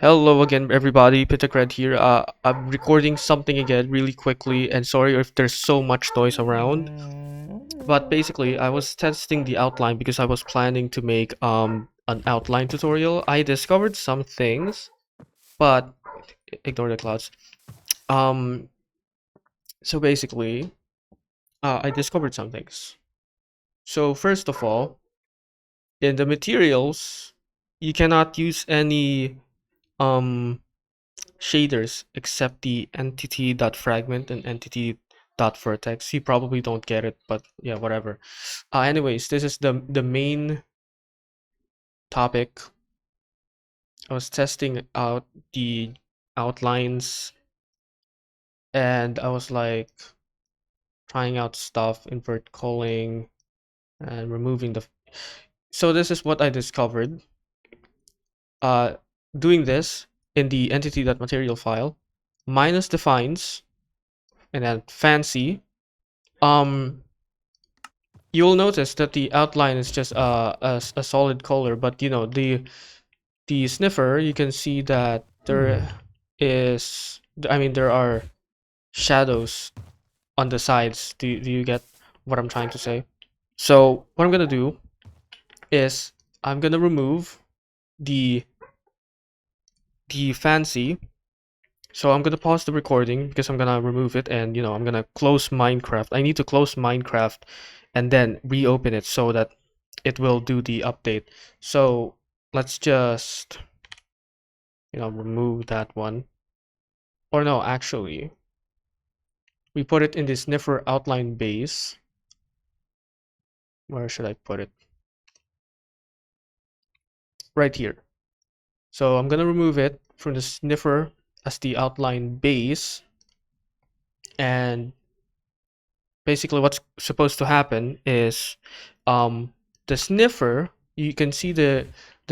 Hello again, everybody. Pitacred here. I'm recording something again really quickly, and sorry if there's so much noise around. But basically, I was testing the outline because I was planning to make an outline tutorial. I discovered some things, but ignore the clouds. Um, so basically, I discovered some things. So first of all, in the materials, you cannot use any um shaders except the entity.fragment and entity.vertex. You probably don't get it, but yeah, whatever. Anyways, this is the main topic. I was testing out the outlines and I was like trying out stuff, invert culling and removing the. So this is what I discovered. Uh, Doing this in the entity.material file, minus defines and then fancy. Um, You'll notice that the outline is just a solid color, but the sniffer, you can see that is, I mean, there are shadows on the sides. Do you get what I'm trying to say? So what I'm gonna do is I'm gonna remove the fancy. So I'm gonna pause the recording because I'm gonna remove it, and I'm gonna close Minecraft. I need to close Minecraft and then reopen it so that it will do the update. So let's just remove that one. Or no, actually, we put it in the sniffer outline base. Where should I put it? Right here. So I'm gonna remove it from the sniffer as the outline base, and basically what's supposed to happen is the sniffer, you can see the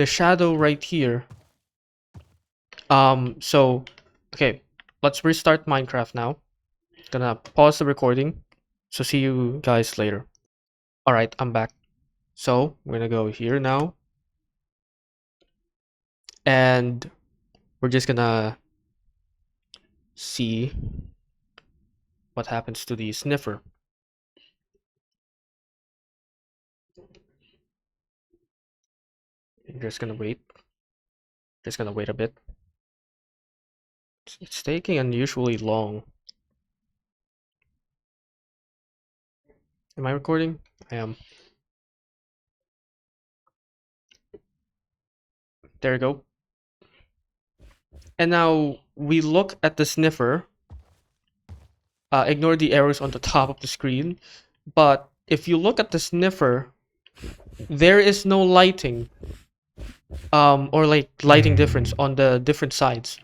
shadow right here. So okay, let's restart Minecraft now. Gonna pause the recording, so see you guys later. All right, I'm back. So we're gonna go here now, and we're just gonna see what happens to the sniffer. I'm just gonna wait a bit. It's taking unusually long. Am I recording? I am. There you go. And now we look at the sniffer. Ignore the arrows on the top of the screen. But if you look at the sniffer, there is no lighting. Or like lighting difference on the different sides.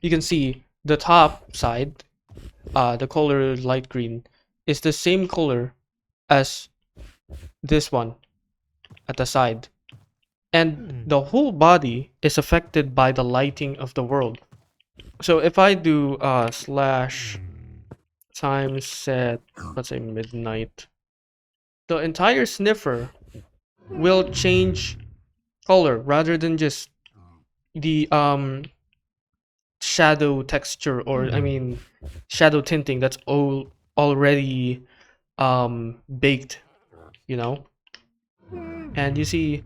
You can see the top side, the color light green, is the same color as this one at the side. And the whole body is affected by the lighting of the world. So if I do slash time set, let's say midnight, the entire sniffer will change color rather than just the shadow texture, or I mean shadow tinting that's all already baked, you know. And you see,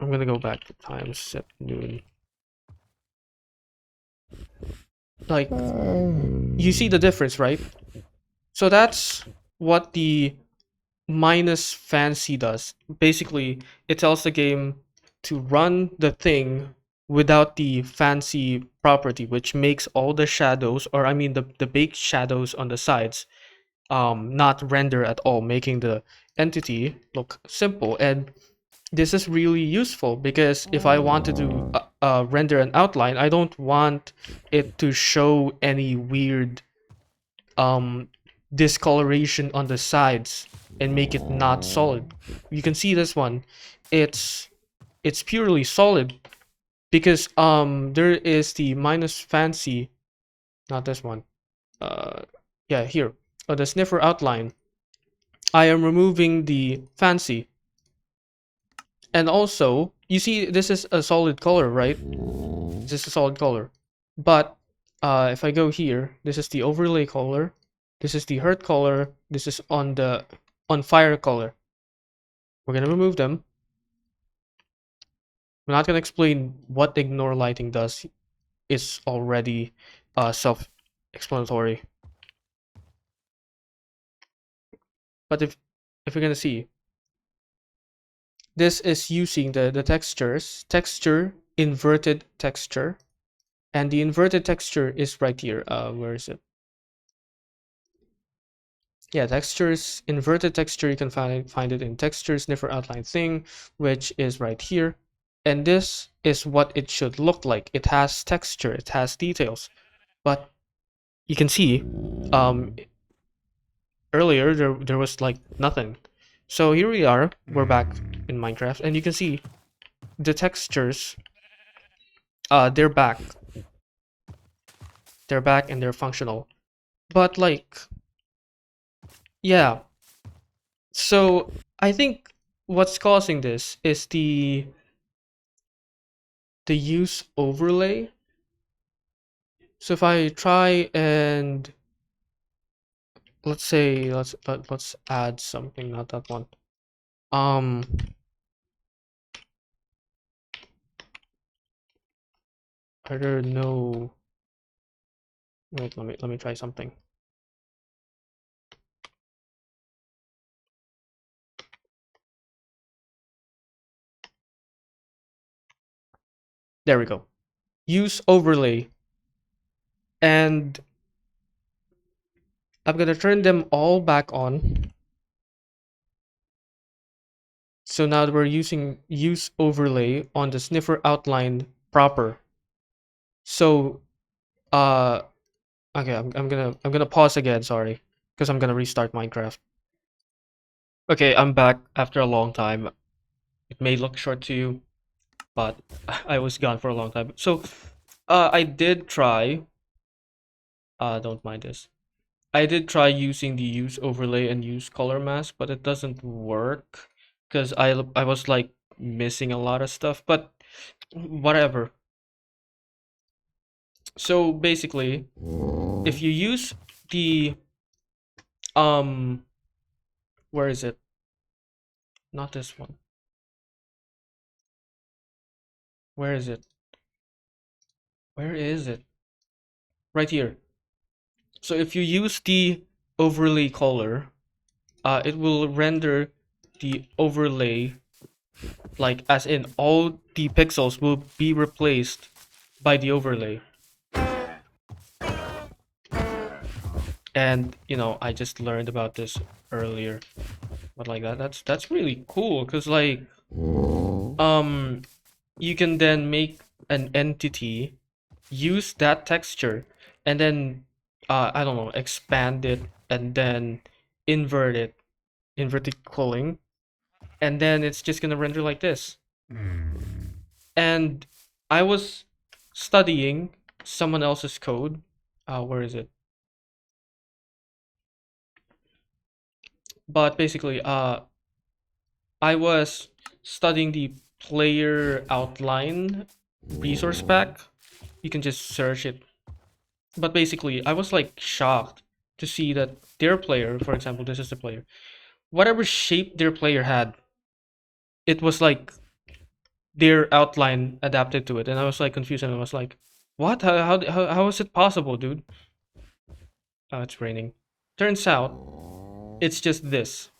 I'm gonna go back to time set noon. Like, you see the difference, right? So that's what the minus fancy does. Basically, it tells the game to run the thing without the fancy property, which makes all the shadows, or I mean the baked shadows on the sides, not render at all, making the entity look simple. And this is really useful because if I want to do render an outline, I don't want it to show any weird um discoloration on the sides and make it not solid. You can see this one, it's purely solid because there is the minus fancy, not this one, yeah, here on the sniffer outline. I am removing the fancy, and also you see this is a solid color, right? This is a solid color. But if I go here, this is the overlay color, this is the hurt color, this is on fire color. We're gonna remove them. I'm not gonna explain what ignore lighting does. It's already self-explanatory. But if you're gonna see, this is using the texture, inverted texture, and the inverted texture is right here. Where is it? Yeah, textures, inverted texture, you can find it in texture sniffer outline thing, which is right here. And this is what it should look like. It has texture, it has details. But you can see earlier there was like nothing. So here we are, we're back in Minecraft, and you can see the textures, they're back. They're back and they're functional. But like, yeah. So I think what's causing this is the use overlay. So if I try and let's say let's add something, not that one. Um, are there no? Wait, let me try something. There we go. Use overlay, and I'm gonna turn them all back on. So now we're using use overlay on the sniffer outline proper. So uh okay, I'm gonna pause again, sorry, because I'm gonna restart Minecraft. Okay, I'm back after a long time. It may look short to you, but I was gone for a long time. So I did try, don't mind this. I did try using the use overlay and use color mask, but it doesn't work because I was like missing a lot of stuff, but whatever. So basically, if you use the um where is it? Not this one. Where is it? Where is it? Right here. So if you use the overlay color, it will render the overlay, like as in all the pixels will be replaced by the overlay. And you know, I just learned about this earlier, but like that's really cool because like um you can then make an entity, use that texture, and then I don't know, expand it and then invert it, inverted culling, and then it's just gonna render like this. And I was studying someone else's code. Where is it? But basically, I was studying the player outline resource pack. You can just search it. But basically, I was like shocked to see that their player, for example, this is the player, whatever shape their player had, it was like their outline adapted to it. And I was like confused and I was like, what? How is it possible, dude? Oh, it's raining. Turns out it's just this.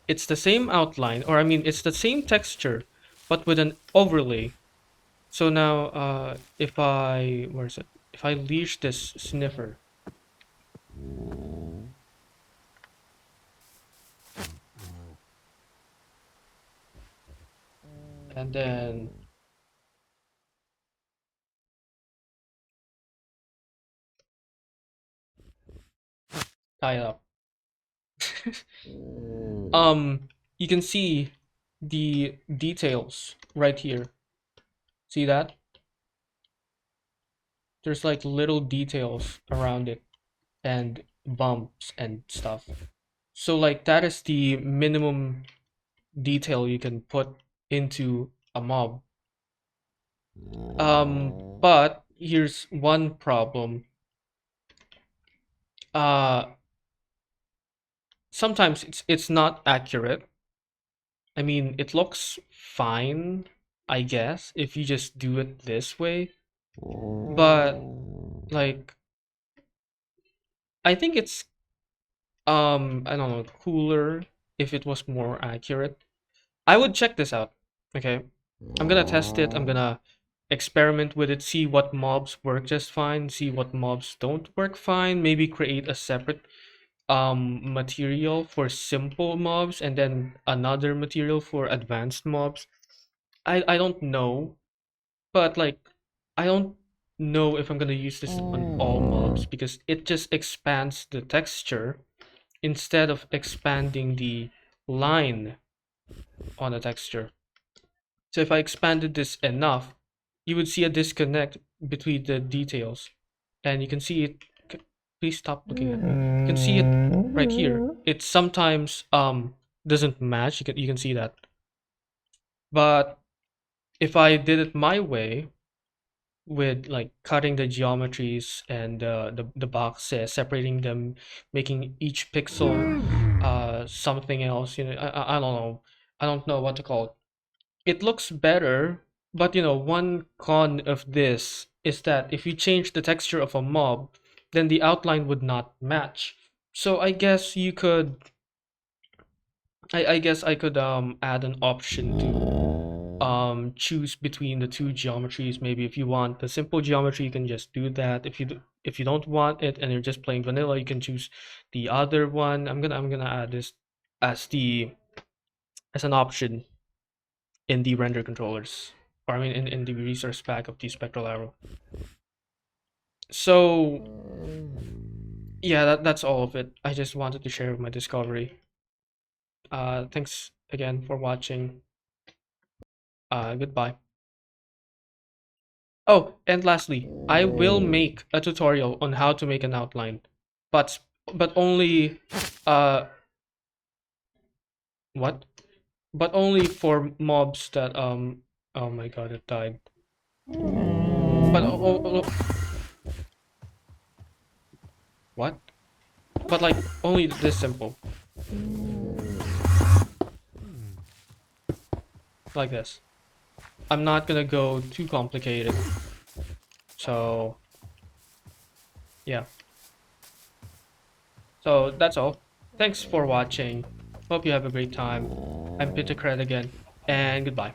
It's the same outline, or I mean, it's the same texture, but with an overlay. So now, if I, where is it? If I leash this sniffer, and then tie it up, you can see the details right here. See that? There's like little details around it and bumps and stuff. So like that is the minimum detail you can put into a mob. But here's one problem. Uh, Sometimes it's not accurate. I mean, it looks fine, I guess, if you just do it this way. But like, I think it's I don't know, cooler if it was more accurate. I would check this out. Okay. I'm gonna test it. I'm gonna experiment with it, see what mobs work just fine, see what mobs don't work fine, maybe create a separate material for simple mobs and then another material for advanced mobs. I don't know, but like I don't know if I'm gonna use this on all mobs because it just expands the texture instead of expanding the line on the texture. So if I expanded this enough, you would see a disconnect between the details. And you can see it. Please stop looking at me. You can see it right here. It sometimes doesn't match. You can see that. But if I did it my way with like cutting the geometries and the boxes, separating them, making each pixel something else, I don't know. I don't know what to call it. It looks better, but one con of this is that if you change the texture of a mob, then the outline would not match. So I guess I could add an option to choose between the two geometries. Maybe if you want the simple geometry, you can just do that. If you don't want it and you're just playing vanilla, you can choose the other one. I'm gonna add this as the as an option in the render controllers, or I mean in the resource pack of the spectral arrow. So yeah, that's all of it. I just wanted to share my discovery. Thanks again for watching. Goodbye. Oh, and lastly, I will make a tutorial on how to make an outline, but only uh what? But only for mobs that oh my god, it died. But what? But like only this simple, like this. I'm not gonna go too complicated. So yeah. So that's all. Thanks for watching. Hope you have a great time. I'm Peter Cred again, and goodbye.